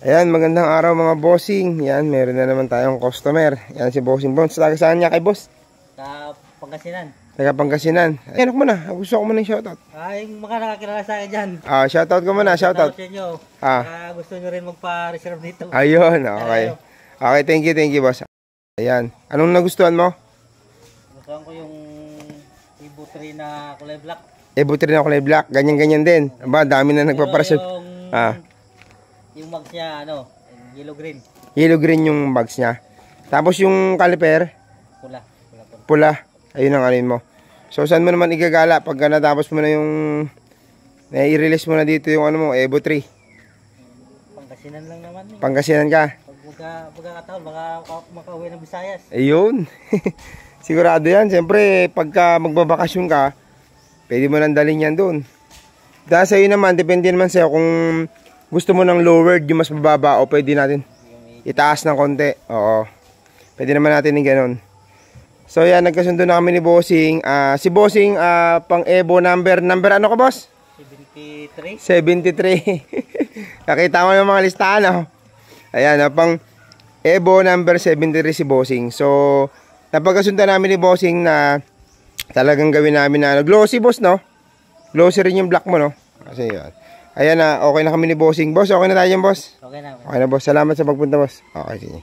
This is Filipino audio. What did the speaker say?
Ayan, magandang araw mga bossing. Yan, meron na naman tayong customer. Yan si Bossing Bones. Taga saan niya kay boss? Sa Pangasinan. Taga Pangasinan. Ayan ako muna. Gusto ko muna yung shoutout. Yung mga nakakilala sa akin dyan. Shoutout ko muna, shoutout. Sa inyo. Gusto nyo rin magpa-reserve dito. Ayun, okay. Okay, thank you boss. Ayan. Anong nagustuhan mo? Gustuhan ko yung Evo 3 na kulay black. Evo 3 na kulay black. Ganyan-ganyan din. Aba, dami na nagpa-reserve. Yung mags niya, yellow-green. Yellow-green yung bags niya. Tapos yung caliper? Pula. Ayun ang alin mo. So, saan mo naman igagala pagka natapos mo na yung i-release mo na dito yung Evo 3? Pangasinan lang naman. Pangasinan ka? Pagkakataon, baka makauwi ng Visayas. Ayun. Sigurado yan. Siyempre, pagka magbabakasyon ka, pwede mo nang dalhin yan doon. Dahil sa'yo naman, depende naman sa'yo kung gusto mo ng lowered, yung mas mababa, o pwede natin itaas ng konti. Oo. Pwede naman natin yung ganun. So yan, nagkasundo na kami ni Bossing. Si Bossing, pang Evo number ano ka boss? 73. 73. Nakita mo yung mga listahan. Ayan, pang Evo number 73 si Bossing. So, napagkasundo namin ni Bossing na talagang gawin namin na glossy boss, no? Glossy rin yung black mo, no? Kasi yan. Ayan na, okay na kami ni Bossing. Boss, okay na tayo dyan, boss? Okay na. Okay na, boss. Salamat sa pagpunta, boss. Okay, sige.